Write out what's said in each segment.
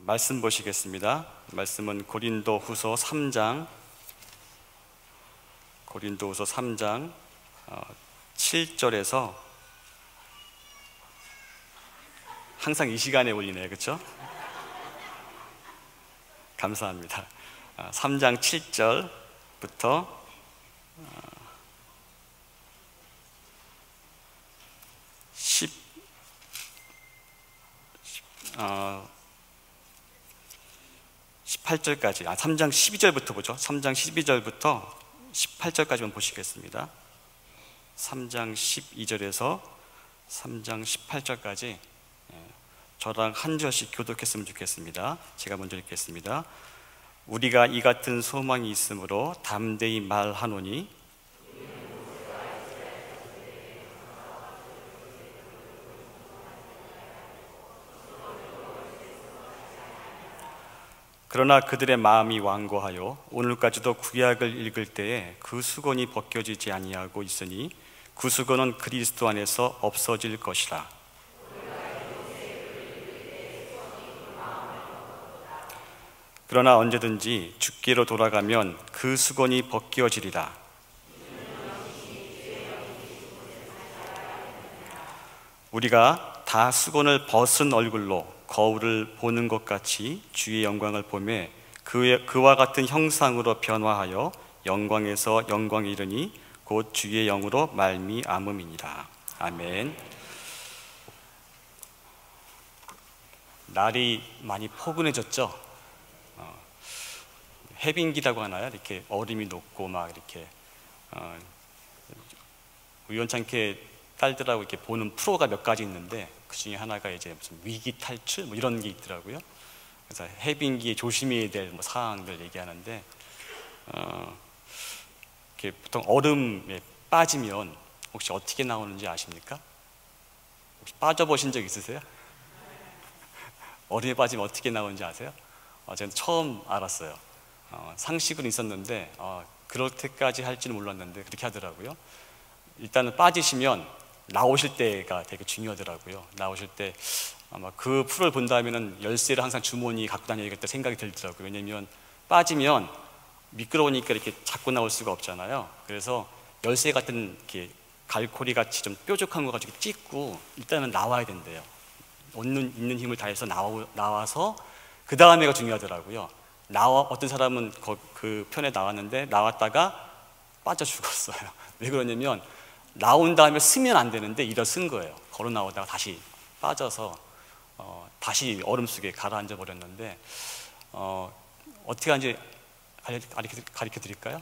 말씀 보시겠습니다. 말씀은 고린도후서 3장 7절에서 항상 이 시간에 올리네요. 그렇죠? 감사합니다. 3장 7절부터 18절까지 3장 12절부터 보죠. 3장 12절부터 18절까지만 보시겠습니다. 3장 12절에서 3장 18절까지 저랑 한 절씩 교독했으면 좋겠습니다. 제가 먼저 읽겠습니다. 우리가 이 같은 소망이 있으므로 담대히 말하노니 그러나 그들의 마음이 완고하여 오늘까지도 구약을 읽을 때에 그 수건이 벗겨지지 아니하고 있으니 그 수건은 그리스도 안에서 없어질 것이라. 그러나 언제든지 주께로 돌아가면 그 수건이 벗겨지리라. 우리가 다 수건을 벗은 얼굴로 거울을 보는 것 같이 주의 영광을 보매 그와 같은 형상으로 변화하여 영광에서 영광에 이르니 곧 주의 영으로 말미암음이니라. 아멘. 날이 많이 포근해졌죠. 해빙기라고 하나요? 이렇게 얼음이 녹고 막 이렇게 우연찮게 딸들하고 이렇게 보는 프로가 몇 가지 있는데 그 중에 하나가 이제 무슨 위기 탈출 뭐 이런 게 있더라고요. 그래서 해빙기에 조심해야 될 뭐 사항들 얘기하는데 이렇게 보통 얼음에 빠지면 혹시 어떻게 나오는지 아십니까? 혹시 빠져보신 적 있으세요? 얼음에 빠지면 어떻게 나오는지 아세요? 저는 처음 알았어요. 상식은 있었는데 그렇게까지 할지는 몰랐는데 그렇게 하더라고요. 일단은 빠지시면 나오실 때가 되게 중요하더라고요. 나오실 때 아마 그 프로를 본다면은 열쇠를 항상 주머니에 갖고 다녀야겠다 생각이 들더라고요. 왜냐면 빠지면 미끄러우니까 이렇게 잡고 나올 수가 없잖아요. 그래서 열쇠 같은 이렇게 갈고리 같이 좀 뾰족한 거 가지고 찍고 일단은 나와야 된대요. 있는 힘을 다해서 나와서 그 다음에가 중요하더라고요. 어떤 사람은 그 편에 나왔는데 나왔다가 빠져 죽었어요. 왜 그러냐면 나온 다음에 쓰면 안 되는데 일어선 거예요. 걸어 나오다가 다시 빠져서 다시 얼음 속에 가라앉아 버렸는데 어떻게 하는지 가르쳐 드릴까요?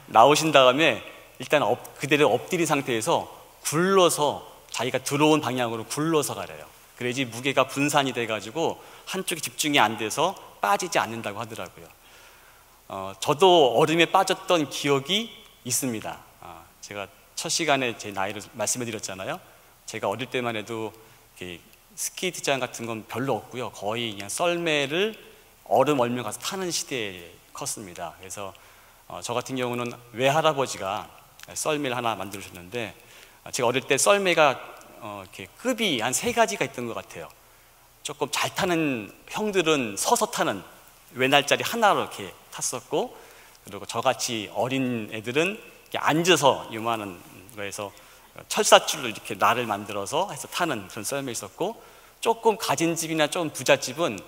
나오신 다음에 일단 그대로 엎드린 상태에서 굴러서 자기가 들어온 방향으로 굴러서 가래요. 그래야지 무게가 분산이 돼가지고 한쪽에 집중이 안 돼서 빠지지 않는다고 하더라고요. 저도 얼음에 빠졌던 기억이 있습니다. 제가 첫 시간에 제 나이를 말씀해 드렸잖아요. 제가 어릴 때만 해도 스케이트장 같은 건 별로 없고요. 거의 그냥 썰매를 얼음 얼며 가서 타는 시대에 컸습니다. 그래서 저 같은 경우는 외할아버지가 썰매를 하나 만들어주셨는데 제가 어릴 때 썰매가 이렇게 급이 한 3가지가 있던 것 같아요. 조금 잘 타는 형들은 서서 타는 외날짜리 하나로 이렇게 탔었고, 그리고 저같이 어린 애들은 앉아서 요만한 거에서 철사줄로 이렇게 날을 만들어서 해서 타는 그런 썰매 있었고, 조금 가진 집이나 좀 부잣집은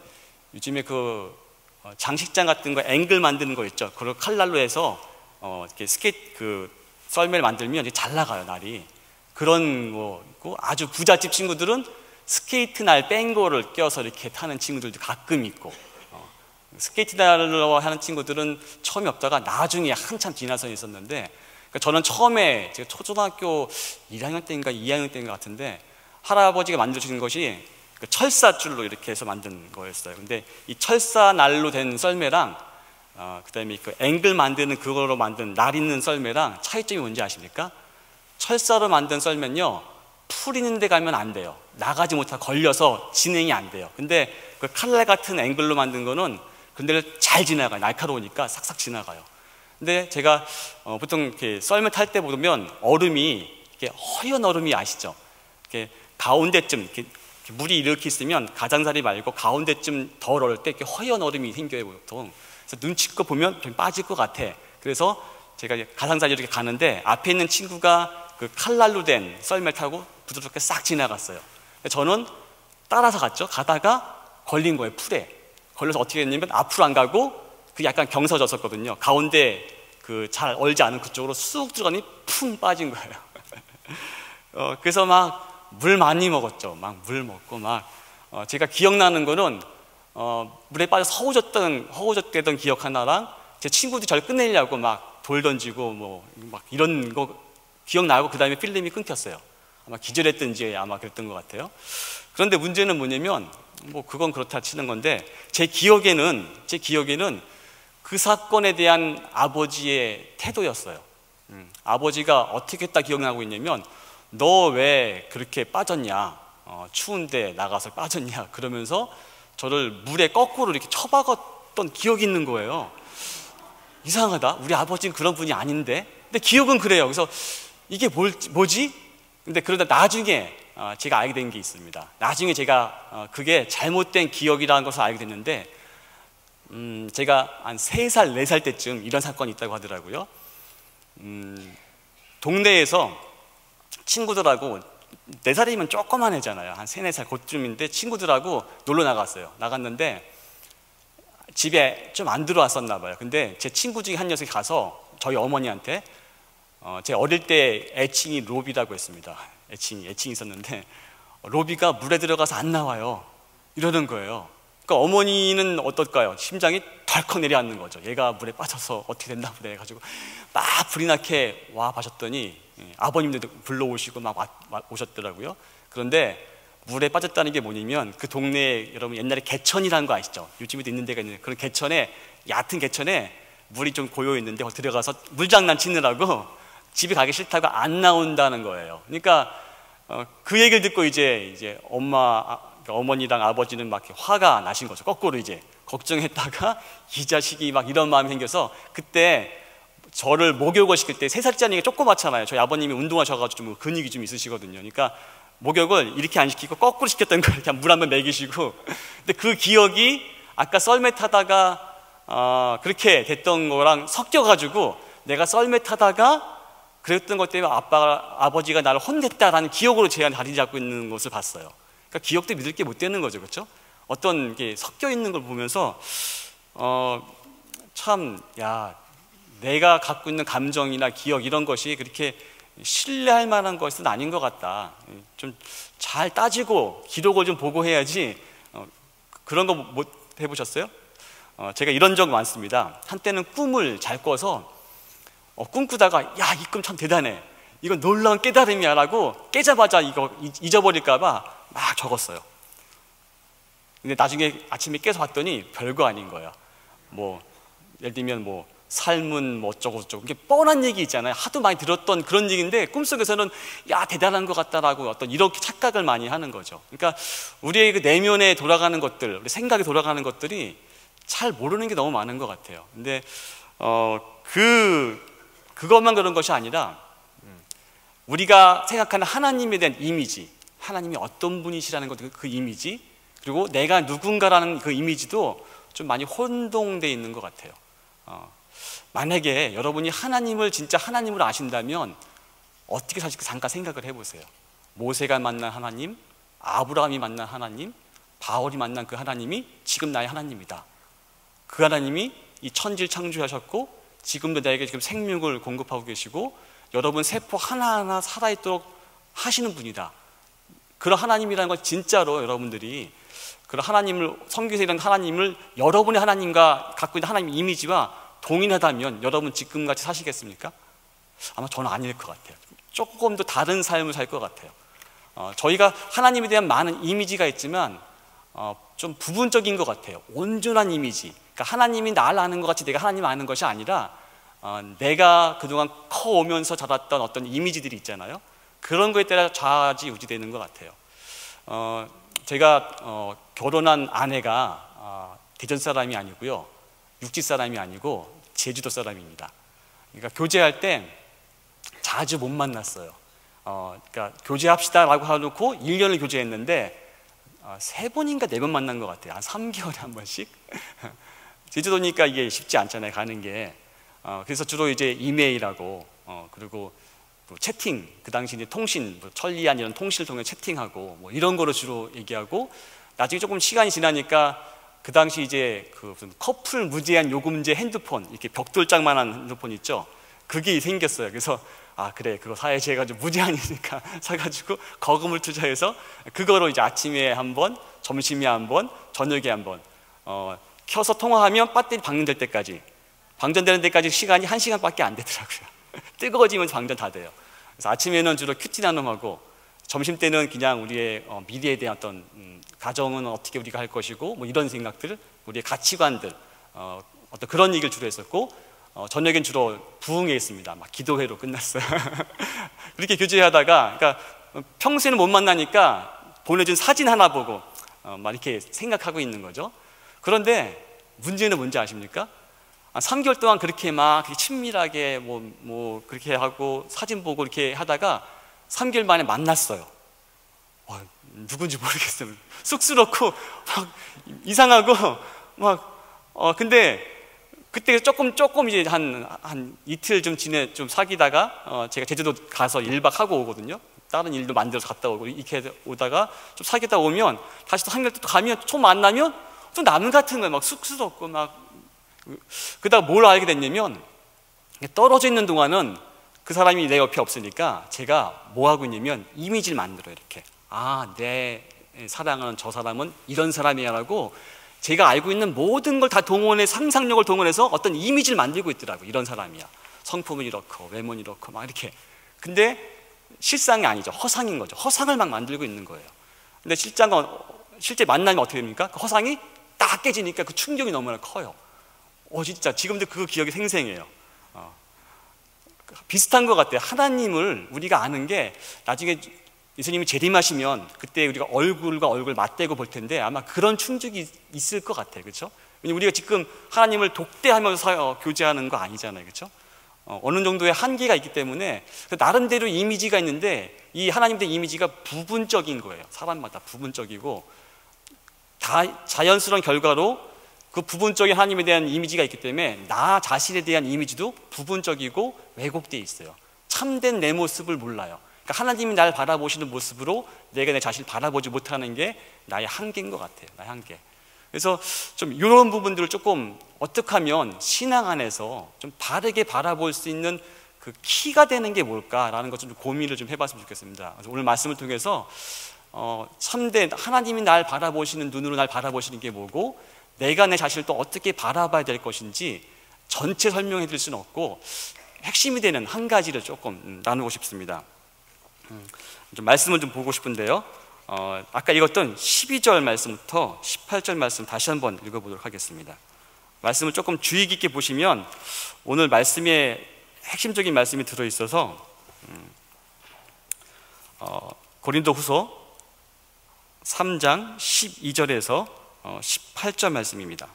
요즘에 그 장식장 같은 거 앵글 만드는 거 있죠. 그걸 칼날로 해서 이렇게 그 썰매를 만들면 이제 잘 나가요, 날이. 그런 거 있고, 아주 부잣집 친구들은 스케이트 날 뺀 거를 껴서 이렇게 타는 친구들도 가끔 있고, 스케이트 날로 하는 친구들은 처음에 없다가 나중에 한참 지나서 있었는데, 그러니까 저는 처음에 제가 초등학교 1학년 때인가 2학년 때인 것 같은데 할아버지가 만들어주신 것이 그 철사줄로 이렇게 해서 만든 거였어요. 근데 이 철사날로 된 썰매랑 그다음에 그 앵글 만드는 그거로 만든 날 있는 썰매랑 차이점이 뭔지 아십니까? 철사로 만든 썰매는요, 풀 있는 데 가면 안 돼요. 나가지 못하고 걸려서 진행이 안 돼요. 근데 그 칼날 같은 앵글로 만든 거는 근데를 잘 지나가요. 날카로우니까 싹싹 지나가요. 근데 제가 보통 이렇게 썰매 탈 때 보면 얼음이 이렇게 허연 얼음이 아시죠? 이렇게 가운데쯤 이렇게 물이 이렇게 있으면 가장자리 말고 가운데쯤 덜 얼을 때 이렇게 허연 얼음이 생겨요 보통. 그래서 눈치껏 보면 좀 빠질 것 같아. 그래서 제가 가장자리 이렇게 가는데 앞에 있는 친구가 그 칼날로 된 썰매를 타고 부드럽게 싹 지나갔어요. 저는 따라서 갔죠. 가다가 걸린 거예요, 풀에. 걸려서 어떻게 됐냐면 앞으로 안 가고 그 약간 경사졌었거든요. 가운데 그 잘 얼지 않은 그쪽으로 쑥 들어가니 푹 빠진 거예요. 그래서 막 물 많이 먹었죠. 막 물 먹고 막 제가 기억나는 거는 물에 빠져서 허우적대던 기억 하나랑 제 친구들이 저를 끝내려고 막 돌 던지고 뭐 막 이런 거 기억나고 그 다음에 필름이 끊겼어요. 아마 기절했든지 아마 그랬던 것 같아요. 그런데 문제는 뭐냐면 뭐 그건 그렇다 치는 건데 제 기억에는 그 사건에 대한 아버지의 태도였어요. 아버지가 어떻게 딱 기억나고 있냐면 너 왜 그렇게 빠졌냐, 추운데 나가서 빠졌냐 그러면서 저를 물에 거꾸로 이렇게 쳐박았던 기억이 있는 거예요. 이상하다, 우리 아버지는 그런 분이 아닌데. 근데 기억은 그래요. 그래서 이게 뭐지? 근데 그러다 나중에 제가 알게 된 게 있습니다. 나중에 제가 그게 잘못된 기억이라는 것을 알게 됐는데 제가 한 3살, 4살 때쯤 이런 사건이 있다고 하더라고요. 동네에서 친구들하고 4살이면 조그만 애잖아요. 한 3, 4살 그쯤인데 친구들하고 놀러 나갔어요. 나갔는데 집에 좀 안 들어왔었나 봐요. 근데 제 친구 중에 한 녀석이 가서 저희 어머니한테 제 어릴 때 애칭이 로비라고 했습니다. 애칭이 있었는데 로비가 물에 들어가서 안 나와요 이러는 거예요. 그러니까 어머니는 어떨까요? 심장이 덜컥 내려앉는 거죠. 얘가 물에 빠져서 어떻게 됐나 보다 해가지고 막 불이 나게 와 봐셨더니 아버님도 불러오시고 막 오셨더라고요. 그런데 물에 빠졌다는 게 뭐냐면 그 동네에 여러분 옛날에 개천이라는 거 아시죠? 요즘에도 있는 데가 있는데 그런 개천에, 얕은 개천에 물이 좀 고여 있는데 들어가서 물장난 치느라고 집에 가기 싫다고 안 나온다는 거예요. 그러니까 그 얘기를 듣고 이제 어머니랑 아버지는 막 화가 나신 거죠. 거꾸로 이제 걱정했다가 이 자식이 막 이런 마음이 생겨서 그때 저를 목욕을 시킬 때 3살짜리가 조그맣잖아요. 저희 아버님이 운동하셔가지고 좀 근육이 좀 있으시거든요. 그러니까 목욕을 이렇게 안 시키고 거꾸로 시켰던 거예요. 그냥 물 한번 먹이시고. 근데 그 기억이 아까 썰매 타다가 그렇게 됐던 거랑 섞여가지고 내가 썰매 타다가 그랬던 것 때문에 아버지가 나를 혼냈다라는 기억으로 제 안에 자리 잡고 있는 것을 봤어요. 그러니까 기억도 믿을 게 못 되는 거죠, 그렇죠? 어떤 게 섞여 있는 걸 보면서 참, 야, 내가 갖고 있는 감정이나 기억 이런 것이 그렇게 신뢰할 만한 것은 아닌 것 같다. 좀 잘 따지고 기록을 좀 보고 해야지. 그런 거 못 해보셨어요? 제가 이런 적 많습니다. 한때는 꿈을 잘 꿔서 꿈꾸다가 야, 이 꿈 참 대단해, 이건 놀라운 깨달음이야 라고 깨자마자 이거 잊어버릴까 봐 막 적었어요. 근데 나중에 아침에 깨서 봤더니 별거 아닌 거야. 뭐 예를 들면 뭐 삶은 뭐 어쩌고 저쩌고, 이게 뻔한 얘기 있잖아요. 하도 많이 들었던 그런 얘기인데 꿈속에서는 야, 대단한 것 같다라고 어떤 이렇게 착각을 많이 하는 거죠. 그러니까 우리의 그 내면에 돌아가는 것들, 우리 생각에 돌아가는 것들이 잘 모르는 게 너무 많은 것 같아요. 근데 그것만 그런 것이 아니라 우리가 생각하는 하나님에 대한 이미지, 하나님이 어떤 분이시라는 것, 그 이미지, 그리고 내가 누군가라는 그 이미지도 좀 많이 혼동되어 있는 것 같아요. 만약에 여러분이 하나님을 진짜 하나님으로 아신다면 어떻게 사실까 잠깐 생각을 해보세요. 모세가 만난 하나님, 아브라함이 만난 하나님, 바울이 만난 그 하나님이 지금 나의 하나님이다. 그 하나님이 이 천지를 창조하셨고 지금도 나에게 지금 생명을 공급하고 계시고 여러분 세포 하나하나 살아있도록 하시는 분이다. 그런 하나님이라는 걸 진짜로 여러분들이 그런 하나님을, 성경에서 이런 하나님을 여러분의 하나님과 갖고 있는 하나님의 이미지와 동일하다면 여러분 지금같이 사시겠습니까? 아마 저는 아닐 것 같아요. 조금 더 다른 삶을 살 것 같아요. 저희가 하나님에 대한 많은 이미지가 있지만 좀 부분적인 것 같아요. 온전한 이미지, 그러니까 하나님이 나를 아는 것 같이 내가 하나님을 아는 것이 아니라 내가 그동안 커오면서 자랐던 어떤 이미지들이 있잖아요. 그런 거에 따라 좌지우지되는 것 같아요. 제가 결혼한 아내가 대전 사람이 아니고요, 육지 사람이 아니고 제주도 사람입니다. 그러니까 교제할 때 자주 못 만났어요. 그러니까 교제합시다라고 해놓고 1년을 교제했는데 3번인가 4번 만난 것 같아요. 한 3개월에 한 번씩. 제주도니까 이게 쉽지 않잖아요, 가는 게. 그래서 주로 이제 이메일하고 그리고 뭐 채팅, 그 당시 이제 통신, 뭐 천리안 이런 통신을 통해 채팅하고 뭐 이런 거로 주로 얘기하고, 나중에 조금 시간이 지나니까 그 당시 이제 그 무슨 커플 무제한 요금제 핸드폰, 이렇게 벽돌장만한 핸드폰 있죠. 그게 생겼어요. 그래서 그래, 그거 사야지 해가지고 무제한이니까 사가지고 거금을 투자해서 그거로 이제 아침에 한 번, 점심에 한 번, 저녁에 한 번 켜서 통화하면 배터리 방전될 때까지, 방전되는 데까지 시간이 1시간밖에 안 되더라고요. 뜨거워지면 방전 다 돼요. 그래서 아침에는 주로 큐티 나눔하고, 점심 때는 그냥 우리의 미래에 대한 어떤 가정은 어떻게 우리가 할 것이고 뭐 이런 생각들, 우리의 가치관들, 어떤 그런 얘기를 주로 했었고, 저녁엔 주로 부흥회 있습니다. 막 기도회로 끝났어요. 그렇게 교제하다가, 그러니까 평소에는 못 만나니까 보내준 사진 하나 보고 막 이렇게 생각하고 있는 거죠. 그런데 문제는 뭔지 아십니까? 3개월 동안 그렇게 막 친밀하게 뭐 그렇게 하고 사진 보고 이렇게 하다가 3개월 만에 만났어요. 누군지 모르겠어요. 쑥스럽고 막 이상하고 막 근데 그때 조금 이제 한 이틀 좀 사귀다가 제가 제주도 가서 1박 하고 오거든요. 다른 일도 만들어서 갔다 오고 이렇게 오다가 좀 사귀다 오면 다시 또 3개월 또 가면 또 만나면 또 남 같은 거예요. 막 쑥스럽고 막. 그러다가 뭘 알게 됐냐면, 떨어져 있는 동안은 그 사람이 내 옆에 없으니까 제가 뭐 하고 있냐면 이미지를 만들어요. 이렇게 내 사랑하는 저 사람은 이런 사람이야 라고 제가 알고 있는 모든 걸 다 상상력을 동원해서 어떤 이미지를 만들고 있더라고요. 이런 사람이야, 성품은 이렇고 외모는 이렇고 막 이렇게. 근데 실상이 아니죠. 허상인 거죠. 허상을 막 만들고 있는 거예요. 근데 실제 만나면 어떻게 됩니까? 그 허상이 딱 깨지니까 그 충격이 너무나 커요. 진짜 지금도 그 기억이 생생해요. 비슷한 것 같아요. 하나님을 우리가 아는 게, 나중에 예수님이 재림하시면 그때 우리가 얼굴과 얼굴 맞대고 볼 텐데 아마 그런 충격이 있을 것 같아요. 그렇죠? 왜냐면 우리가 지금 하나님을 독대하면서 교제하는 거 아니잖아요. 그렇죠? 어느 정도의 한계가 있기 때문에 나름대로 이미지가 있는데, 이 하나님 의 이미지가 부분적인 거예요. 사람마다 부분적이고, 다 자연스러운 결과로 그 부분적인 하나님에 대한 이미지가 있기 때문에 나 자신에 대한 이미지도 부분적이고 왜곡되어 있어요. 참된 내 모습을 몰라요. 그러니까 하나님이 날 바라보시는 모습으로 내가 내 자신을 바라보지 못하는 게 나의 한계인 것 같아요. 나의 한계. 그래서 좀 이런 부분들을 조금 어떻게 하면 신앙 안에서 좀 바르게 바라볼 수 있는 그 키가 되는 게 뭘까라는 것 좀 고민을 좀 해봤으면 좋겠습니다. 그래서 오늘 말씀을 통해서 참된 하나님이 날 바라보시는 눈으로 날 바라보시는 게 뭐고, 내가 내 자신을 또 어떻게 바라봐야 될 것인지 전체 설명해 드릴 수는 없고, 핵심이 되는 한 가지를 조금 나누고 싶습니다. 좀 말씀을 좀 보고 싶은데요. 아까 읽었던 12절 말씀부터 18절 말씀 다시 한번 읽어보도록 하겠습니다. 말씀을 조금 주의 깊게 보시면 오늘 말씀에 핵심적인 말씀이 들어있어서 고린도후서 3장 12절에서 18절 말씀입니다.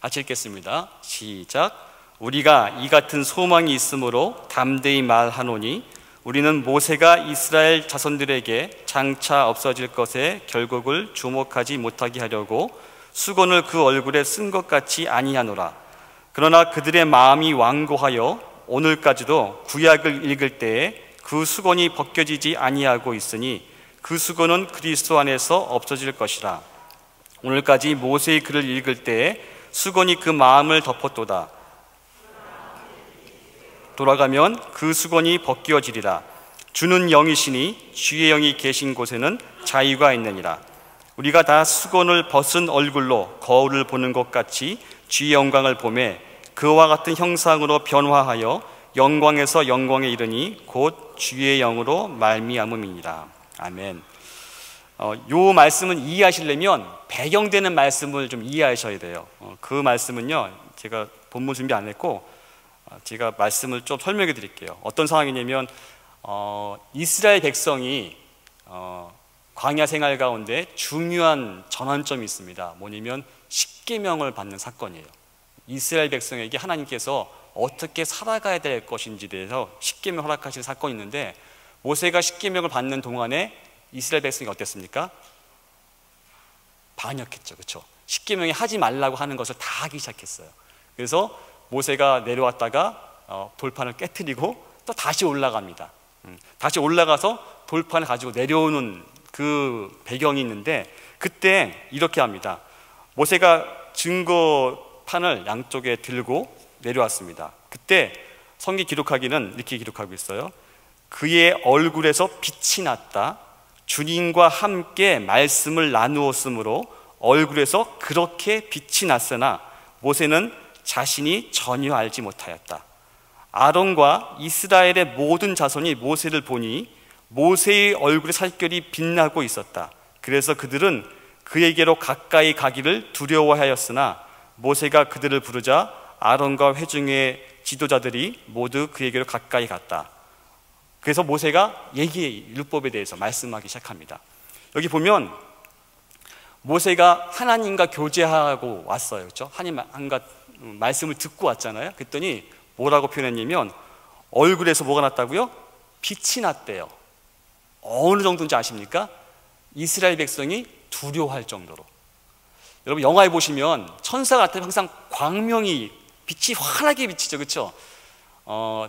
같이 읽겠습니다. 시작. 우리가 이 같은 소망이 있으므로 담대히 말하노니 우리는 모세가 이스라엘 자손들에게 장차 없어질 것에 결국을 주목하지 못하게 하려고 수건을 그 얼굴에 쓴 것 같이 아니하노라. 그러나 그들의 마음이 완고하여 오늘까지도 구약을 읽을 때에 그 수건이 벗겨지지 아니하고 있으니 그 수건은 그리스도 안에서 없어질 것이라. 오늘까지 모세의 글을 읽을 때에 수건이 그 마음을 덮었도다. 돌아가면 그 수건이 벗겨지리라. 주는 영이시니 주의 영이 계신 곳에는 자유가 있느니라. 우리가 다 수건을 벗은 얼굴로 거울을 보는 것 같이 주의 영광을 보매 그와 같은 형상으로 변화하여 영광에서 영광에 이르니 곧 주의 영으로 말미암음이니라. 아멘. 요 말씀은 이해하시려면 배경되는 말씀을 좀 이해하셔야 돼요. 그 말씀은요, 제가 본문 준비 안 했고 제가 말씀을 좀 설명해 드릴게요. 어떤 상황이냐면 이스라엘 백성이 광야 생활 가운데 중요한 전환점이 있습니다. 뭐냐면 십계명을 받는 사건이에요. 이스라엘 백성에게 하나님께서 어떻게 살아가야 될 것인지에 대해서 십계명 허락하신 사건이 있는데, 모세가 십계명을 받는 동안에 이스라엘 백성이 어땠습니까? 반역했죠. 그렇죠? 십계명에 하지 말라고 하는 것을 다 하기 시작했어요. 그래서 모세가 내려왔다가 돌판을 깨트리고 또 다시 올라갑니다. 다시 올라가서 돌판을 가지고 내려오는 그 배경이 있는데, 그때 이렇게 합니다. 모세가 증거판을 양쪽에 들고 내려왔습니다. 그때 성경 기록하기는 이렇게 기록하고 있어요. 그의 얼굴에서 빛이 났다. 주님과 함께 말씀을 나누었으므로 얼굴에서 그렇게 빛이 났으나 모세는 자신이 전혀 알지 못하였다. 아론과 이스라엘의 모든 자손이 모세를 보니 모세의 얼굴의 살결이 빛나고 있었다. 그래서 그들은 그에게로 가까이 가기를 두려워하였으나 모세가 그들을 부르자 아론과 회중의 지도자들이 모두 그에게로 가까이 갔다. 그래서 모세가 율법에 대해서 말씀하기 시작합니다. 여기 보면 모세가 하나님과 교제하고 왔어요. 그렇죠? 하나님과 말씀을 듣고 왔잖아요. 그랬더니 뭐라고 표현했냐면 얼굴에서 뭐가 났다고요? 빛이 났대요. 어느 정도인지 아십니까? 이스라엘 백성이 두려워할 정도로. 여러분 영화에 보시면 천사가 나타나면 항상 광명이 빛이 환하게 비치죠. 그렇죠?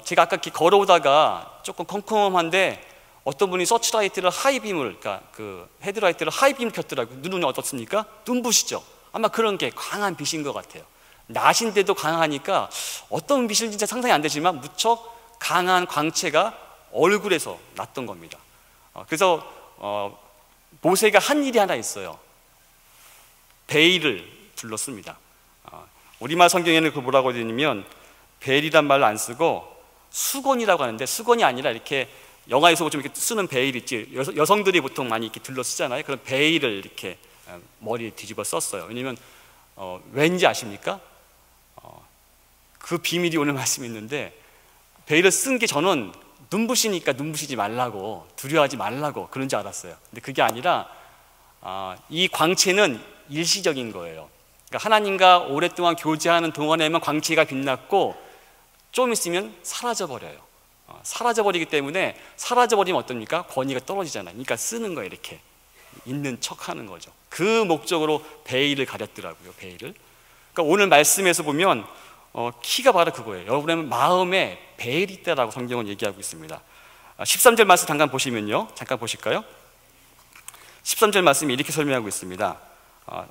제가 아까 이렇게 걸어오다가 조금 컴컴한데 어떤 분이 서치라이트를 하이빔을, 그러니까 그 헤드라이트를 하이빔 켰더라고요. 눈은 어떻습니까? 눈부시죠? 아마 그런 게 강한 빛인 것 같아요. 낮인데도 강하니까 어떤 빛인지 진짜 상상이 안 되지만 무척 강한 광채가 얼굴에서 났던 겁니다. 그래서 모세가 한 일이 하나 있어요. 베일을 둘렀습니다. 우리말 성경에는 그 뭐라고 되냐면 베일이란 말을 안 쓰고 수건이라고 하는데, 수건이 아니라 이렇게 영화에서 좀 이렇게 쓰는 베일 있지, 여성들이 보통 많이 이렇게 둘러 쓰잖아요. 그런 베일을 이렇게 머리에 뒤집어 썼어요. 왜냐면 왠지 아십니까? 그 비밀이 오늘 말씀이 있는데, 베일을 쓴 게 저는 눈부시니까 눈부시지 말라고, 두려워하지 말라고 그런 줄 알았어요. 근데 그게 아니라 이 광채는 일시적인 거예요. 그러니까 하나님과 오랫동안 교제하는 동안에만 광채가 빛났고 좀 있으면 사라져버려요. 사라져버리기 때문에, 사라져버리면 어떻습니까? 권위가 떨어지잖아요. 그러니까 쓰는 거예요. 이렇게 있는 척하는 거죠. 그 목적으로 베일을 가렸더라고요. 베일을. 그러니까 오늘 말씀에서 보면 키가 바로 그거예요. 여러분의 마음에 베일이 있다라고 성경은 얘기하고 있습니다. 13절 말씀 잠깐 보시면요, 잠깐 보실까요? 13절 말씀이 이렇게 설명하고 있습니다.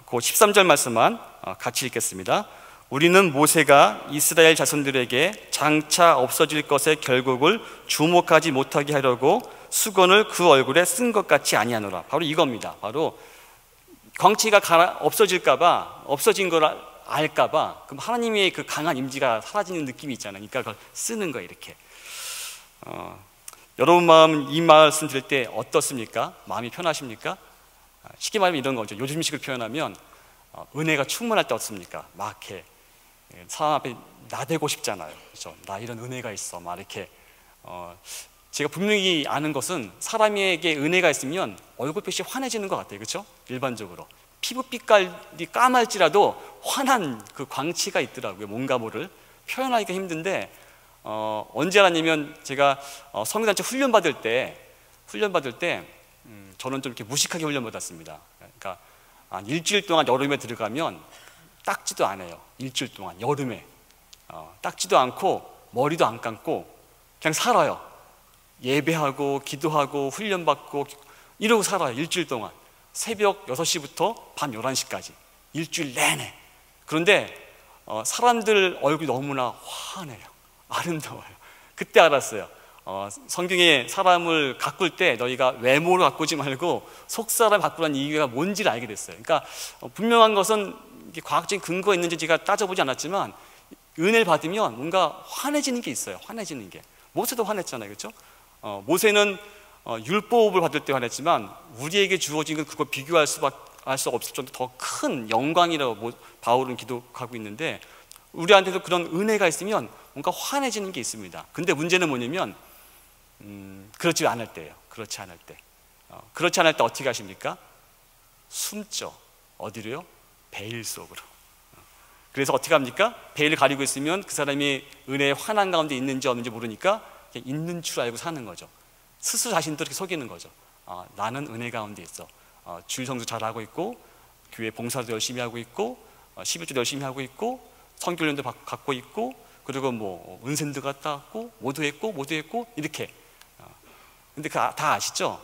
그 13절 말씀만 같이 읽겠습니다. 우리는 모세가 이스라엘 자손들에게 장차 없어질 것의 결국을 주목하지 못하게 하려고 수건을 그 얼굴에 쓴 것 같이 아니하노라. 바로 이겁니다. 바로 광채가 없어질까봐, 없어진 걸 알까봐, 그럼 하나님의 그 강한 임재가 사라지는 느낌이 있잖아요. 그러니까 그걸 쓰는 거예요. 이렇게. 여러분 마음, 이 말씀 들을 때 어떻습니까? 마음이 편하십니까? 쉽게 말하면 이런 거죠. 요즘식으로 표현하면 은혜가 충만할 때 어떻습니까? 막 이렇게 사람 앞에 나대고 싶잖아요. 그렇죠? 나 이런 은혜가 있어. 막 이렇게. 제가 분명히 아는 것은 사람에게 은혜가 있으면 얼굴빛이 환해지는 것 같아요. 그렇죠? 일반적으로 피부빛깔이 까말지라도 환한 그 광치가 있더라고요. 뭔가 모를 표현하기가 힘든데, 언제 알았냐면 제가 성교단체 훈련 받을 때 저는 좀 이렇게 무식하게 훈련 받았습니다. 그러니까 한 일주일 동안 여름에 들어가면 닦지도 않아요. 일주일 동안 여름에 닦지도 않고 머리도 안 감고 그냥 살아요. 예배하고 기도하고 훈련받고 이러고 살아요. 일주일 동안 새벽 6시부터 밤 11시까지 일주일 내내. 그런데 사람들 얼굴이 너무나 환해요. 아름다워요. 그때 알았어요. 성경에 사람을 가꿀 때 너희가 외모로 가꾸지 말고 속사람 가꾸라는 이유가 뭔지를 알게 됐어요. 그러니까 분명한 것은 과학적인 근거가 있는지 제가 따져보지 않았지만 은혜를 받으면 뭔가 환해지는 게 있어요. 환해지는 게. 모세도 환했잖아요. 그렇죠? 모세는 율법을 받을 때 환했지만 우리에게 주어진 건 그거 비교할 수가 없을 정도 더 큰 영광이라고 바울은 기록하고 있는데, 우리한테도 그런 은혜가 있으면 뭔가 환해지는 게 있습니다. 근데 문제는 뭐냐면 그렇지 않을 때예요. 그렇지 않을 때. 그렇지 않을 때 어떻게 하십니까? 숨죠. 어디로요? 베일 속으로. 그래서 어떻게 합니까? 베일을 가리고 있으면 그 사람이 은혜의 환한 가운데 있는지 없는지 모르니까 그냥 있는 줄 알고 사는 거죠. 스스로 자신도 이렇게 속이는 거죠. 나는 은혜 가운데 있어. 주일 성수 잘하고 있고 교회 봉사도 열심히 하고 있고 11조 열심히 하고 있고 성교련도 갖고 있고 그리고 뭐 은센도 갔다 왔고 모두 했고 이렇게. 근데 다 아시죠?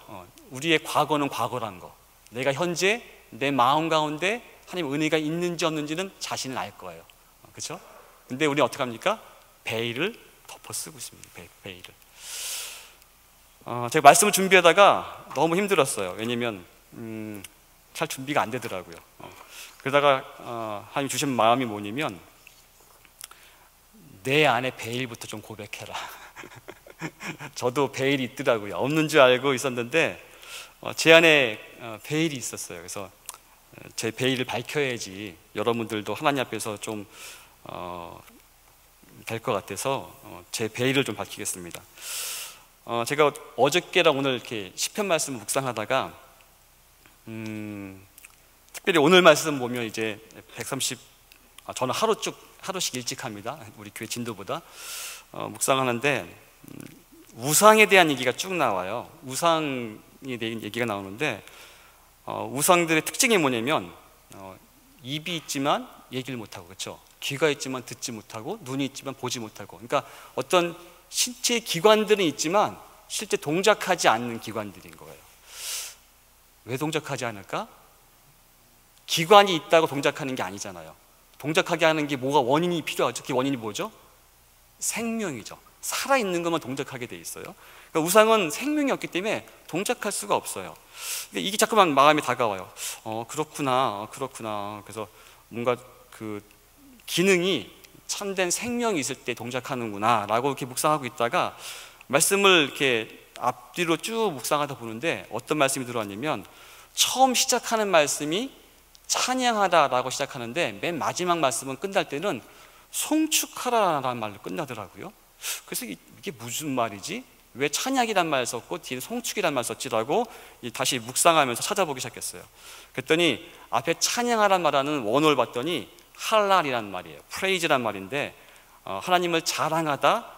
우리의 과거는 과거란 거. 내가 현재 내 마음 가운데 하나님 은혜가 있는지 없는지는 자신은 알 거예요. 그렇죠? 근데 우리는 어떻게 합니까? 베일을 덮어 쓰고 있습니다. 베일을. 제가 말씀을 준비하다가 너무 힘들었어요. 왜냐면 잘 준비가 안 되더라고요. 그러다가 하나님 주신 마음이 뭐냐면 내 안에 베일부터 좀 고백해라. 저도 베일이 있더라고요. 없는 줄 알고 있었는데 제 안에 베일이 있었어요. 그래서 제 베일을 밝혀야지 여러분들도 하나님 앞에서 좀 될 것 같아서 제 베일을 좀 밝히겠습니다. 제가 어저께랑 오늘 이렇게 시편 말씀을 묵상하다가 특별히 오늘 말씀 보면 이제 130 저는 하루씩 일찍 합니다. 우리 교회 진도보다 묵상하는데 우상에 대한 얘기가 쭉 나와요. 우상에 대한 얘기가 나오는데 우상들의 특징이 뭐냐면 입이 있지만 얘기를 못하고, 그렇죠? 귀가 있지만 듣지 못하고, 눈이 있지만 보지 못하고, 그러니까 어떤 신체 기관들은 있지만 실제 동작하지 않는 기관들인 거예요. 왜 동작하지 않을까? 기관이 있다고 동작하는 게 아니잖아요. 동작하게 하는 게 뭐가 원인이 필요하죠? 그 원인이 뭐죠? 생명이죠. 살아있는 것만 동작하게 돼 있어요. 그러니까 우상은 생명이 없기 때문에 동작할 수가 없어요. 이게 자꾸만 마음에 다가와요. 그렇구나. 그래서 뭔가 그 기능이 참된 생명이 있을 때 동작하는구나 라고 이렇게 묵상하고 있다가 말씀을 이렇게 앞뒤로 쭉 묵상하다 보는데 어떤 말씀이 들어왔냐면 처음 시작하는 말씀이 찬양하다 라고 시작하는데 맨 마지막 말씀은 끝날 때는 송축하라 라는 말로 끝나더라고요. 그래서 이게 무슨 말이지? 왜 찬양이란 말 썼고 뒤에 송축이란 말 썼지라고 다시 묵상하면서 찾아보기 시작했어요. 그랬더니 앞에 찬양하란 말하는 원어를 봤더니 할랄이란 말이에요. 프레이즈란 말인데 하나님을 자랑하다,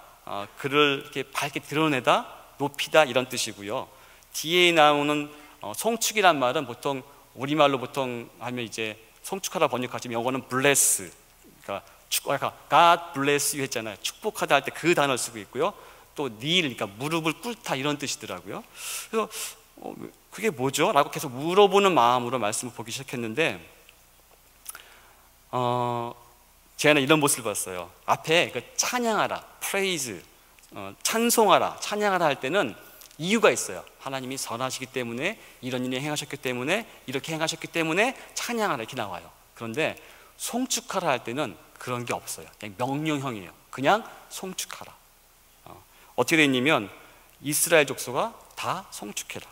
그를 이렇게 밝게 드러내다, 높이다 이런 뜻이고요. 뒤에 나오는 송축이란 말은 보통 우리말로 보통 하면 이제 송축하다 번역하지만 영어는 bless, 그러니까 God bless you 했잖아요. 축복하다 할 때 그 단어를 쓰고 있고요. 또 kneel, 그러니까 무릎을 꿇다 이런 뜻이더라고요. 그래서 그게 뭐죠? 라고 계속 물어보는 마음으로 말씀을 보기 시작했는데 제 안에 이런 모습을 봤어요. 앞에 그 찬양하라, praise, 찬송하라, 찬양하라 할 때는 이유가 있어요. 하나님이 선하시기 때문에 이런 일을 행하셨기 때문에 이렇게 행하셨기 때문에 찬양하라 이렇게 나와요. 그런데 송축하라 할 때는 그런 게 없어요. 그냥 명령형이에요. 그냥 송축하라. 어떻게 되냐면 이스라엘 족속아 다 송축해라.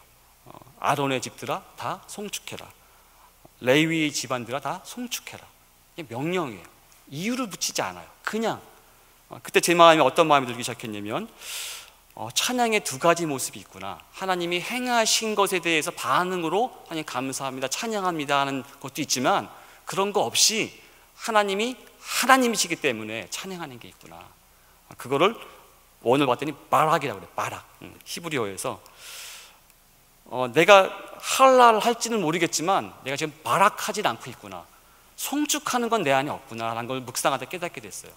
아론의 집들아 다 송축해라. 레위의 집안들아 다 송축해라. 이게 명령이에요. 이유를 붙이지 않아요. 그냥 그때 제 마음에 어떤 마음이 들기 시작했냐면 찬양의 두 가지 모습이 있구나. 하나님이 행하신 것에 대해서 반응으로 하나님 감사합니다, 찬양합니다 하는 것도 있지만 그런 거 없이 하나님이 하나님이시기 때문에 찬양하는 게 있구나. 그거를 오늘 봤더니 바락이라고 그래요. 바락. 히브리어에서 내가 할랄 할지는 모르겠지만 내가 지금 바락하진 않고 있구나. 송축하는 건 내 안에 없구나 라는 걸 묵상하다 깨닫게 됐어요.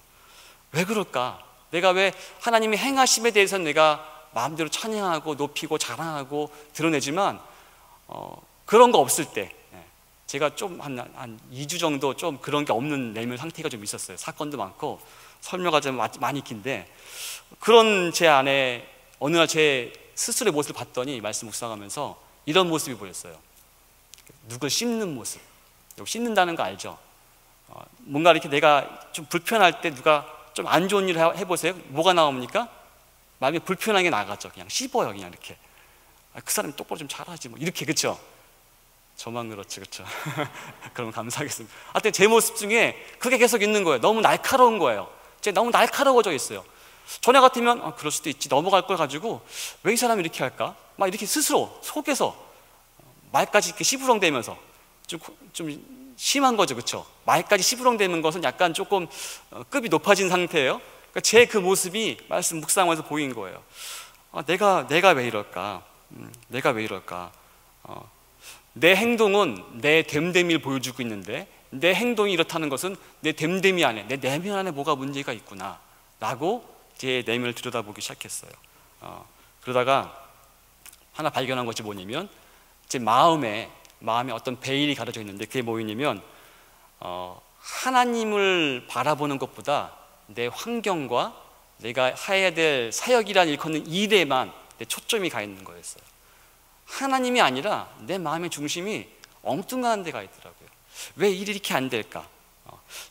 왜 그럴까? 내가 왜 하나님이 행하심에 대해서는 내가 마음대로 찬양하고 높이고 자랑하고 드러내지만 그런 거 없을 때 제가 좀 한 2주 정도 좀 그런 게 없는 내면 상태가 좀 있었어요. 사건도 많고 설명가 좀 많이 긴데 그런 제 안에 어느 날 제 스스로의 모습을 봤더니 말씀 묵상하면서 이런 모습이 보였어요. 누굴 씹는 모습. 씹는다는 거 알죠? 뭔가 이렇게 내가 좀 불편할 때 누가 좀 안 좋은 일을 해보세요. 뭐가 나옵니까? 마음이 불편하게 나가죠. 그냥 씹어요. 그냥 이렇게. 그 사람이 똑바로 좀 잘하지 뭐 이렇게. 그렇죠? 저만 그렇지, 그렇죠? 그럼 감사하겠습니다. 하여튼 제 모습 중에 그게 계속 있는 거예요. 너무 날카로운 거예요. 제가 너무 날카로워져 있어요. 전에 같으면 그럴 수도 있지, 넘어갈 걸 가지고 왜 이 사람이 이렇게 할까? 막 이렇게 스스로 속에서 말까지 이렇게 시부렁대면서 좀 심한 거죠, 그렇죠? 말까지 시부렁대는 것은 약간 조금 급이 높아진 상태예요. 그러니까 제 그 모습이 말씀 묵상하면서 보인 거예요. 내가 왜 이럴까? 내가 왜 이럴까? 내 행동은 내 됨됨이를 보여주고 있는데 내 행동이 이렇다는 것은 내 됨됨이 안에, 내 내면 안에 뭐가 문제가 있구나 라고 제 내면을 들여다보기 시작했어요. 그러다가 하나 발견한 것이 뭐냐면 제 마음에 어떤 베일이 가려져 있는데 그게 뭐냐면 하나님을 바라보는 것보다 내 환경과 내가 해야 될 사역이란 일컫는 일에만 내 초점이 가 있는 거였어요. 하나님이 아니라 내 마음의 중심이 엉뚱한 데가 있더라고요. 왜 일이 이렇게 안 될까?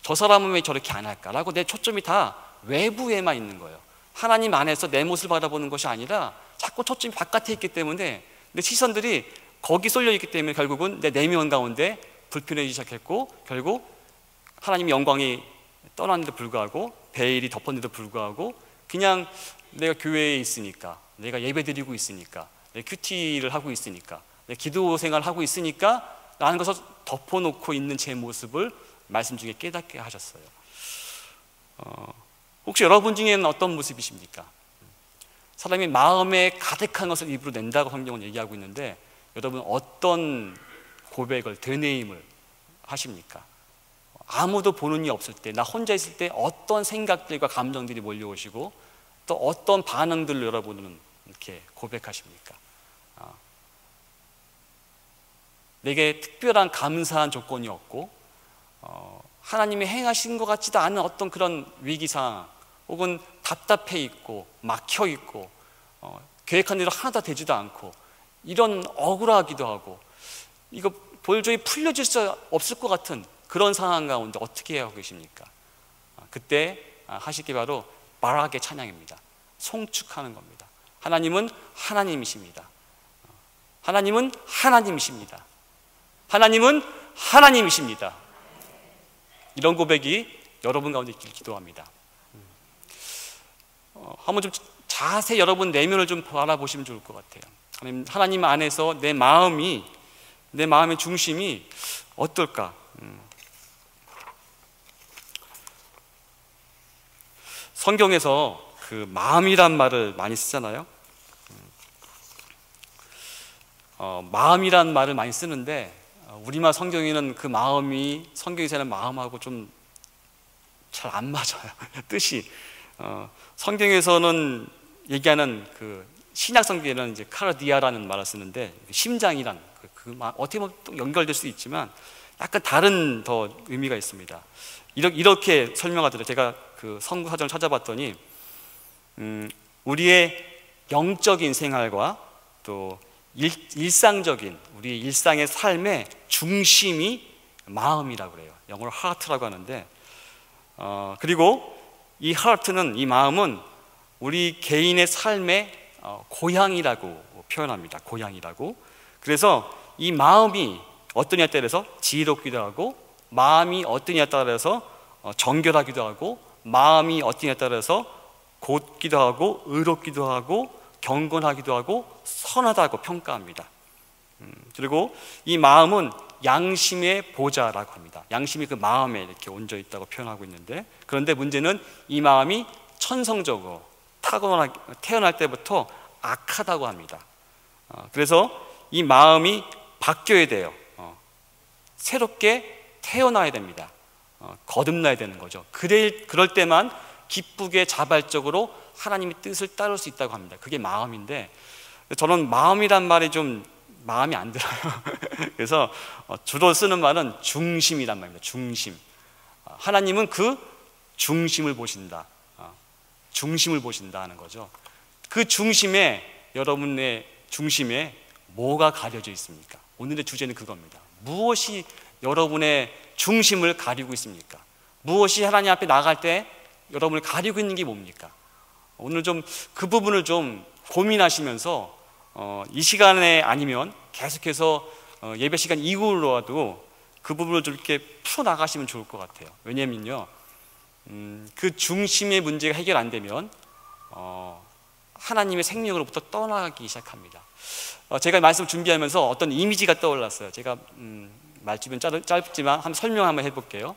저 사람은 왜 저렇게 안 할까? 라고 내 초점이 다 외부에만 있는 거예요. 하나님 안에서 내 모습을 바라보는 것이 아니라 자꾸 초점이 바깥에 있기 때문에 내 시선들이 거기 쏠려 있기 때문에 결국은 내 내면 가운데 불편해지기 시작했고, 결국 하나님의 영광이 떠났는데 불구하고, 베일이 덮었는데도 불구하고 그냥 내가 교회에 있으니까, 내가 예배드리고 있으니까, 내 큐티를 하고 있으니까, 내 기도 생활을 하고 있으니까 라는 것을 덮어놓고 있는 제 모습을 말씀 중에 깨닫게 하셨어요. 혹시 여러분 중에는 어떤 모습이십니까? 사람이 마음에 가득한 것을 입으로 낸다고 성경은 얘기하고 있는데, 여러분 어떤 고백을, 되뇌임을 하십니까? 아무도 보는 이 없을 때, 나 혼자 있을 때 어떤 생각들과 감정들이 몰려오시고 또 어떤 반응들을 여러분은 이렇게 고백하십니까? 내게 특별한 감사한 조건이 없고 하나님이 행하신 것 같지도 않은 어떤 그런 위기상황, 혹은 답답해 있고 막혀 있고 계획한 대로 하나도 되지도 않고 이런 억울하기도 하고 이거 도저히 풀려질 수 없을 것 같은 그런 상황 가운데 어떻게 하고 계십니까? 그때 하실 게 바로 바락의 찬양입니다. 송축하는 겁니다. 하나님은 하나님이십니다. 하나님은 하나님이십니다. 하나님은 하나님이십니다. 이런 고백이 여러분 가운데 있길 기도합니다. 한번 좀 자세히 여러분 내면을 좀 바라보시면 좋을 것 같아요. 하나님 안에서 내 마음의 중심이 어떨까? 성경에서 그 마음이란 말을 많이 쓰잖아요. 마음이란 말을 많이 쓰는데 우리말 성경에는 그 마음이 성경에서는 마음하고 좀 잘 안 맞아요. 뜻이 성경에서는 얘기하는 그 신약 성경에는 이제 카르디아라는 말을 쓰는데 심장이란 어떻게 보면 또 연결될 수 있지만 약간 다른 더 의미가 있습니다. 이렇게 설명하더라고요. 제가 그 성구 사전을 찾아봤더니 우리의 영적인 생활과 또 일상적인 우리 일상의 삶의 중심이 마음이라고 그래요. 영어로 heart라고 하는데 그리고 이 heart는, 이 마음은 우리 개인의 삶의 고향이라고 표현합니다. 고향이라고. 그래서 이 마음이 어떠냐에 따라서 지혜롭기도 하고, 마음이 어떠냐에 따라서 정결하기도 하고, 마음이 어떠냐에 따라서 곧기도 하고 의롭기도 하고 경건하기도 하고 선하다고 평가합니다. 그리고 이 마음은 양심의 보좌라고 합니다. 양심이 그 마음에 이렇게 얹어 있다고 표현하고 있는데, 그런데 문제는 이 마음이 천성적으로 태어날 때부터 악하다고 합니다. 그래서 이 마음이 바뀌어야 돼요. 새롭게 태어나야 됩니다. 거듭나야 되는 거죠. 그럴 때만 기쁘게 자발적으로 하나님의 뜻을 따를 수 있다고 합니다. 그게 마음인데, 저는 마음이란 말이 좀 마음이 안 들어요. 그래서 주로 쓰는 말은 중심이란 말입니다. 중심. 하나님은 그 중심을 보신다. 중심을 보신다 하는 거죠. 그 중심에, 여러분의 중심에 뭐가 가려져 있습니까? 오늘의 주제는 그겁니다. 무엇이 여러분의 중심을 가리고 있습니까? 무엇이 하나님 앞에 나갈 때 여러분을 가리고 있는 게 뭡니까? 오늘 좀 그 부분을 좀 고민하시면서 이 시간에 아니면 계속해서 예배 시간 이후로라도 그 부분을 좀 이렇게 풀어나가시면 좋을 것 같아요. 왜냐면요, 그 중심의 문제가 해결 안 되면 하나님의 생명으로부터 떠나기 시작합니다. 제가 말씀 준비하면서 어떤 이미지가 떠올랐어요. 제가 말씀은 짧지만 한번 설명 한번 해볼게요.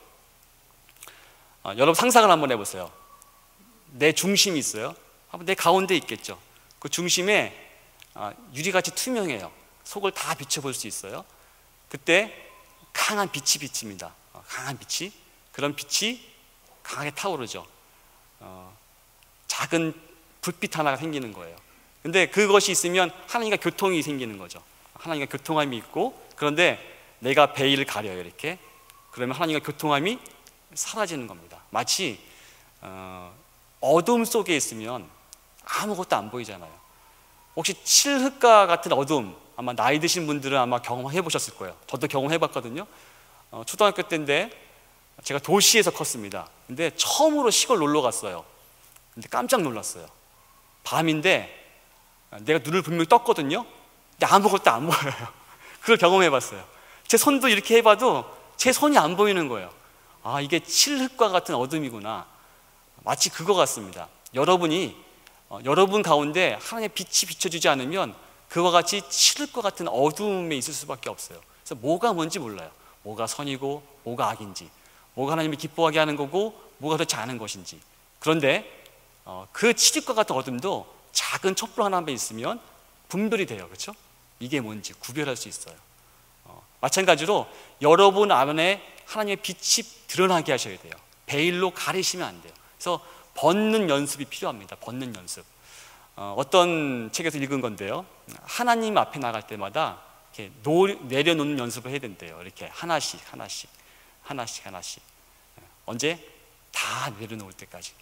여러분 상상을 한번 해보세요. 내 중심이 있어요. 내 가운데 있겠죠. 그 중심에 유리같이 투명해요. 속을 다 비춰볼 수 있어요. 그때 강한 빛이 비칩니다. 강한 빛이, 그런 빛이 강하게 타오르죠. 작은 불빛 하나가 생기는 거예요. 근데 그것이 있으면 하나님과 교통이 생기는 거죠. 하나님과 교통함이 있고, 그런데 내가 베일을 가려요, 이렇게. 그러면 하나님과 교통함이 사라지는 겁니다. 마치 어둠 속에 있으면 아무것도 안 보이잖아요. 혹시 칠흑과 같은 어둠, 아마 나이 드신 분들은 아마 경험해 보셨을 거예요. 저도 경험해 봤거든요. 초등학교 때인데 제가 도시에서 컸습니다. 근데 처음으로 시골 놀러 갔어요. 근데 깜짝 놀랐어요. 밤인데 내가 눈을 분명히 떴거든요. 근데 아무것도 안 보여요. 그걸 경험해 봤어요. 제 손도 이렇게 해봐도 제 손이 안 보이는 거예요. 아, 이게 칠흑과 같은 어둠이구나. 마치 그거 같습니다. 여러분이 여러분 가운데 하나님의 빛이 비춰주지 않으면 그와 같이 칠흑과 같은 어둠에 있을 수밖에 없어요. 그래서 뭐가 뭔지 몰라요. 뭐가 선이고 뭐가 악인지, 뭐가 하나님을 기뻐하게 하는 거고 뭐가 그렇지 않은 것인지. 그런데 그 칠흑과 같은 어둠도 작은 촛불 하나만 있으면 분별이 돼요. 그렇죠? 이게 뭔지 구별할 수 있어요. 마찬가지로 여러분 안에 하나님의 빛이 드러나게 하셔야 돼요. 베일로 가리시면 안 돼요. 그래서 벗는 연습이 필요합니다. 벗는 연습. 어떤 책에서 읽은 건데요, 하나님 앞에 나갈 때마다 이렇게 내려놓는 연습을 해야 된대요. 이렇게 하나씩 하나씩 하나씩 하나씩. 언제? 다 내려놓을 때까지.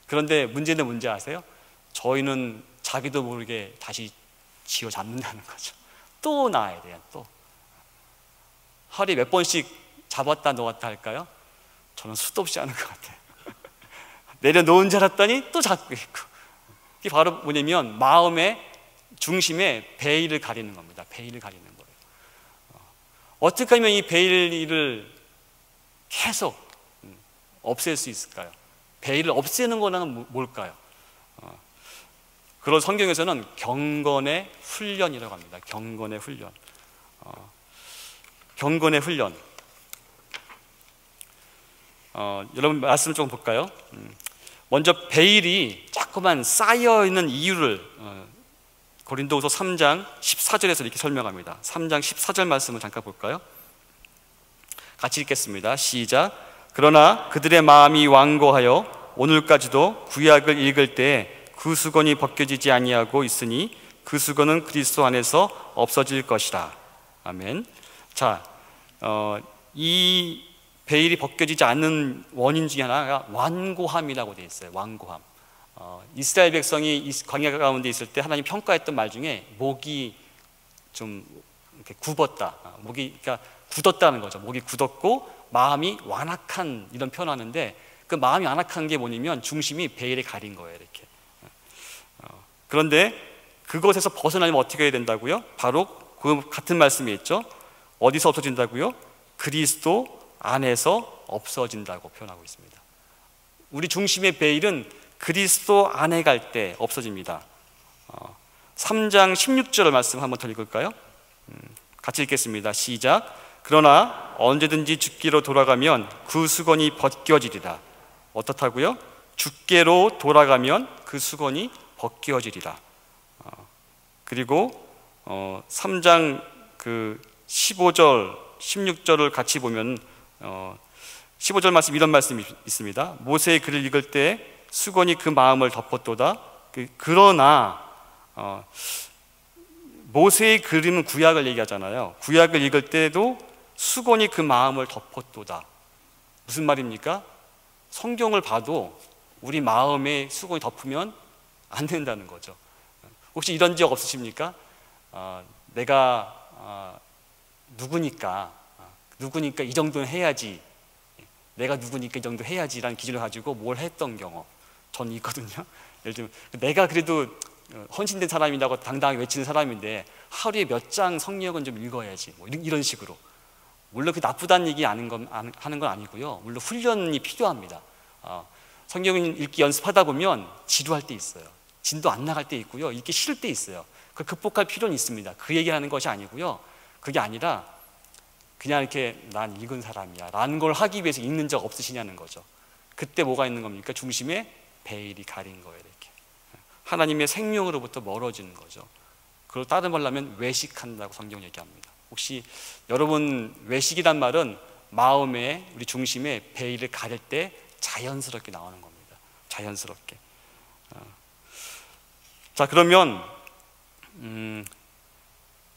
그런데 문제는 뭔지 아세요? 저희는 자기도 모르게 다시 쥐어 잡는다는 거죠. 또 나와야 돼요. 또 하루에 몇 번씩 잡았다 놓았다 할까요? 저는 수도 없이 하는 것 같아요. 내려놓은 줄 알았더니 또 잡고 있고. 이게 바로 뭐냐면 마음의 중심에 베일을 가리는 겁니다. 베일을 가리는 거예요. 어떻게 하면 이 베일을 계속 없앨 수 있을까요? 베일을 없애는 거는 뭘까요? 그런 성경에서는 경건의 훈련이라고 합니다. 경건의 훈련. 경건의 훈련. 여러분 말씀 좀 볼까요? 먼저 베일이 자꾸만 쌓여있는 이유를 고린도후서 3장 14절에서 이렇게 설명합니다. 3장 14절 말씀을 잠깐 볼까요? 같이 읽겠습니다. 시작. 그러나 그들의 마음이 완고하여 오늘까지도 구약을 읽을 때 그 수건이 벗겨지지 아니하고 있으니 그 수건은 그리스도 안에서 없어질 것이라. 아멘. 자, 이 베일이 벗겨지지 않는 원인 중에 하나가 완고함이라고 되어 있어요. 완고함. 이스라엘 백성이 광야 가운데 있을 때 하나님 평가했던 말 중에 목이 좀 이렇게 굽었다. 목이 그러니까 굳었다는 거죠. 목이 굳었고 마음이 완악한, 이런 표현하는데 그 마음이 완악한 게 뭐냐면 중심이 베일에 가린 거예요. 이렇게. 그런데 그것에서 벗어나려면 어떻게 해야 된다고요? 바로 그 같은 말씀이 있죠. 어디서 없어진다고요? 그리스도 안에서 없어진다고 표현하고 있습니다. 우리 중심의 베일은 그리스도 안에 갈 때 없어집니다. 3장 16절 말씀 한번 더 읽을까요? 같이 읽겠습니다. 시작. 그러나 언제든지 죽기로 돌아가면 그 수건이 벗겨지리라. 어떻다고요? 죽게로 돌아가면 그 수건이 벗겨지리라. 그리고 3장 그 15절 16절을 같이 보면 15절 말씀 이런 말씀이 있습니다. 모세의 글을 읽을 때 수건이 그 마음을 덮었도다. 그러나 모세의 글은 구약을 얘기하잖아요. 구약을 읽을 때도 수건이 그 마음을 덮었도다. 무슨 말입니까? 성경을 봐도 우리 마음에 수건이 덮으면 안 된다는 거죠. 혹시 이런 적 없으십니까? 내가 누구니까 이 정도는 해야지, 내가 누구니까 이 정도 해야지라는 기준을 가지고 뭘 했던 경험 저는 있거든요. 예를 들면 내가 그래도 헌신된 사람이라고 당당하게 외치는 사람인데 하루에 몇 장 성경은 좀 읽어야지, 뭐 이런 식으로. 물론 그 나쁘다는 얘기 하는 건 아니고요. 물론 훈련이 필요합니다. 성경 읽기 연습하다 보면 지루할 때 있어요. 진도 안 나갈 때 있고요. 읽기 싫을 때 있어요. 그걸 극복할 필요는 있습니다. 그 얘기하는 것이 아니고요. 그게 아니라 그냥 이렇게 난 읽은 사람이야 라는 걸 하기 위해서 읽는 적 없으시냐는 거죠. 그때 뭐가 있는 겁니까? 중심에 베일이 가린 거예요. 이렇게 하나님의 생명으로부터 멀어지는 거죠. 그걸 다른 말로 하면 외식한다고 성경 얘기합니다. 혹시 여러분 외식이란 말은 마음에 우리 중심에 베일을 가릴 때 자연스럽게 나오는 겁니다. 자연스럽게. 자, 그러면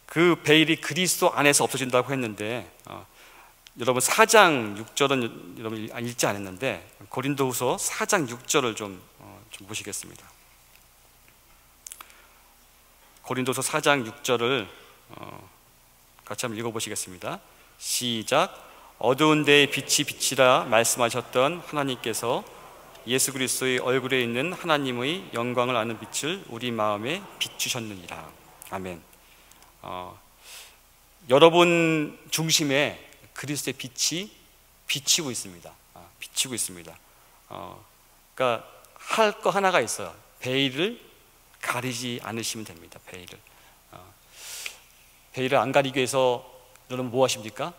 그 베일이 그리스도 안에서 없어진다고 했는데 여러분 4장 6절은 여러분 읽지 않았는데 고린도후서 4장 6절을 좀 보시겠습니다. 고린도서 4장 6절을 같이 한번 읽어보시겠습니다. 시작. 어두운 데에 빛이 비치라 말씀하셨던 하나님께서 예수 그리스도의 얼굴에 있는 하나님의 영광을 아는 빛을 우리 마음에 비추셨느니라. 아멘. 여러분 중심에 그리스도의 빛이 비치고 있습니다. 비치고 있습니다. 그러니까 할 거 하나가 있어요. 베일을 가리지 않으시면 됩니다. 베일을 안 가리기 위해서 여러분 뭐 하십니까?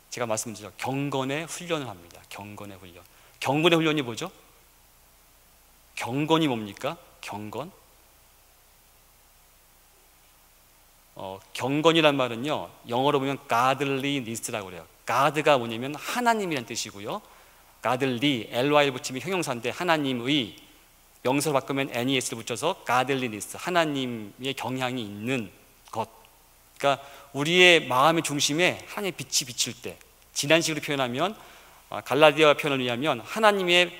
제가 말씀드렸죠. 경건의 훈련을 합니다. 경건의 훈련. 경건의 훈련이 뭐죠? 경건이 뭡니까? 경건? 경건이란 말은요, 영어로 보면 godliness라고 그래요. God가 뭐냐면 하나님이란 뜻이고요. godly, ly를 붙이면 형용사인데 하나님의, 명사로 바꾸면 nes를 붙여서 godliness, 하나님의 경향이 있는 것. 그러니까 우리의 마음의 중심에 하나님의 빛이 비칠 때, 지난식으로 표현하면 갈라디아 표현을 의하면 하나님의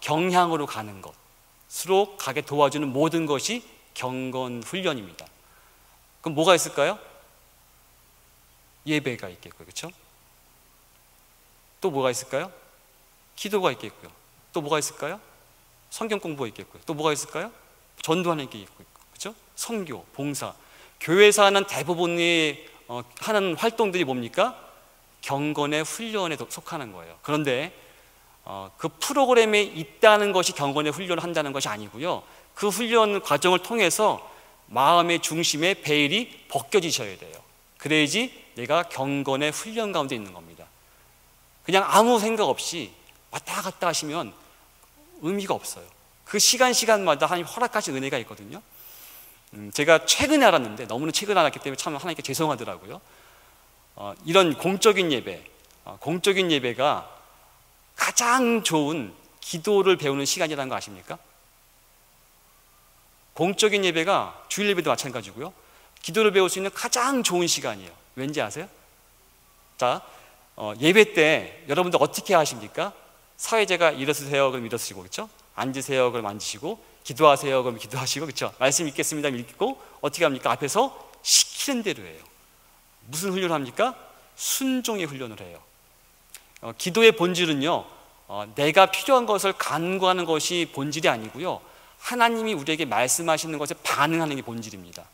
경향으로 가는 것으로 가게 도와주는 모든 것이 경건 훈련입니다. 그럼 뭐가 있을까요? 예배가 있겠고요. 그렇죠? 또 뭐가 있을까요? 기도가 있겠고요. 또 뭐가 있을까요? 성경 공부가 있겠고요. 또 뭐가 있을까요? 전도하는 게 있고, 그렇죠? 선교, 봉사. 교회에서 하는 대부분의 하는 활동들이 뭡니까? 경건의 훈련에 속하는 거예요. 그런데 그 프로그램에 있다는 것이 경건의 훈련을 한다는 것이 아니고요. 그 훈련 과정을 통해서 마음의 중심에 베일이 벗겨지셔야 돼요. 그래야지 내가 경건의 훈련 가운데 있는 겁니다. 그냥 아무 생각 없이 왔다 갔다 하시면 의미가 없어요. 그 시간마다 하나님 허락하신 은혜가 있거든요. 제가 최근에 알았는데, 너무나 최근에 알았기 때문에 참 하나님께 죄송하더라고요. 이런 공적인 예배가 가장 좋은 기도를 배우는 시간이라는 거 아십니까? 공적인 예배가 주일 예배도 마찬가지고요. 기도를 배울 수 있는 가장 좋은 시간이에요. 왠지 아세요? 자, 예배 때 여러분들 어떻게 하십니까? 사회자가 일어서세요 그럼 일어서시고, 그렇죠? 앉으세요 그럼 앉으시고, 기도하세요 그럼 기도하시고, 그렇죠? 말씀 읽겠습니다 읽고, 어떻게 합니까? 앞에서 시키는 대로 해요. 무슨 훈련을 합니까? 순종의 훈련을 해요. 기도의 본질은요, 내가 필요한 것을 간구하는 것이 본질이 아니고요, 하나님이 우리에게 말씀하시는 것에 반응하는 게 본질입니다.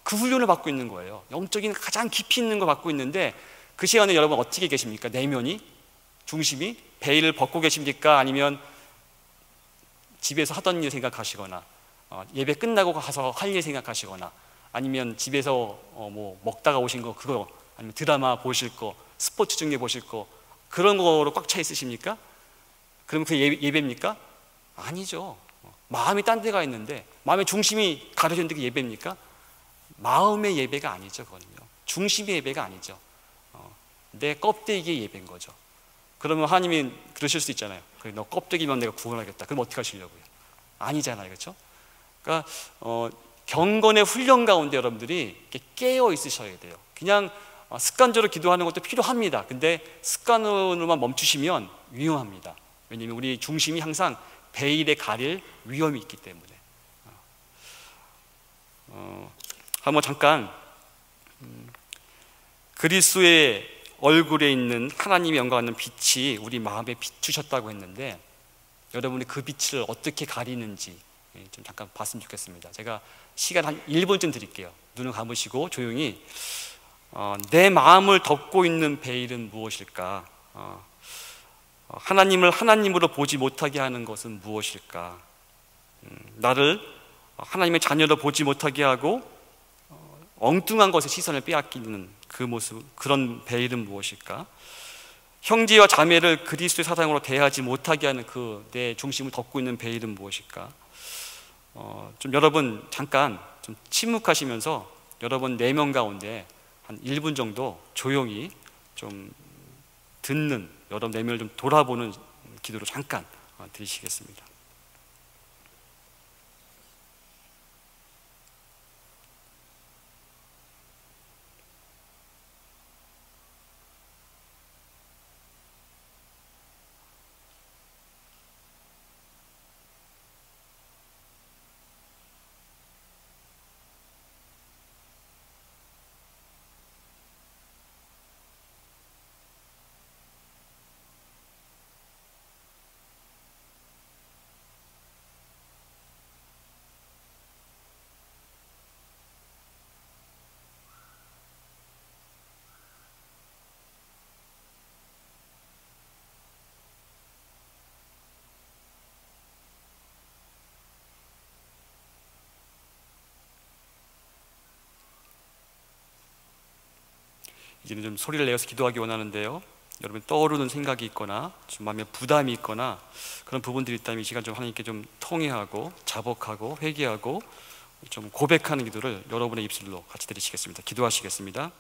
그 훈련을 받고 있는 거예요. 영적인 가장 깊이 있는 걸 받고 있는데, 그 시간에 여러분 어떻게 계십니까? 내면이, 중심이 베일을 벗고 계십니까? 아니면 집에서 하던 일 생각하시거나, 예배 끝나고 가서 할 일 생각하시거나, 아니면 집에서 뭐 먹다가 오신 거 그거, 아니면 드라마 보실 거, 스포츠 중계 보실 거, 그런 거로 꽉 차 있으십니까? 그럼 그 예배입니까? 아니죠. 마음이 딴 데가 있는데, 마음의 중심이 가려졌는데 그게 예배입니까? 마음의 예배가 아니죠. 그거는요, 중심의 예배가 아니죠. 내 껍데기의 예배인 거죠. 그러면 하나님이 그러실 수 있잖아요. 그래, 너 껍데기만 내가 구원하겠다. 그럼 어떻게 하시려고요? 아니잖아요. 그렇죠? 그러니까 경건의 훈련 가운데 여러분들이 깨어 있으셔야 돼요. 그냥 습관적으로 기도하는 것도 필요합니다. 근데 습관으로만 멈추시면 위험합니다. 왜냐하면 우리 중심이 항상 베일에 가릴 위험이 있기 때문에. 한번 잠깐 그리스도의 얼굴에 있는 하나님의 영광 있는 빛이 우리 마음에 비추셨다고 했는데, 여러분이 그 빛을 어떻게 가리는지 좀 잠깐 봤으면 좋겠습니다. 제가 시간 한 1분쯤 드릴게요. 눈을 감으시고 조용히 내 마음을 덮고 있는 베일은 무엇일까? 하나님을 하나님으로 보지 못하게 하는 것은 무엇일까? 나를 하나님의 자녀로 보지 못하게 하고 엉뚱한 것에 시선을 빼앗기는 그 모습, 그런 베일은 무엇일까? 형제와 자매를 그리스도의 사랑으로 대하지 못하게 하는 그 내 중심을 덮고 있는 베일은 무엇일까? 좀 여러분 잠깐 좀 침묵하시면서 여러분 내면 가운데 한 1분 정도 조용히 좀 듣는, 여러분 내면을 좀 돌아보는 기도로 잠깐 드리시겠습니다. 이제는 좀 소리를 내어서 기도하기 원하는데요, 여러분 떠오르는 생각이 있거나 좀 마음에 부담이 있거나 그런 부분들이 있다면 이 시간 좀 하나님께 좀 통회하고 자복하고 회개하고 좀 고백하는 기도를 여러분의 입술로 같이 드리시겠습니다. 기도하시겠습니다.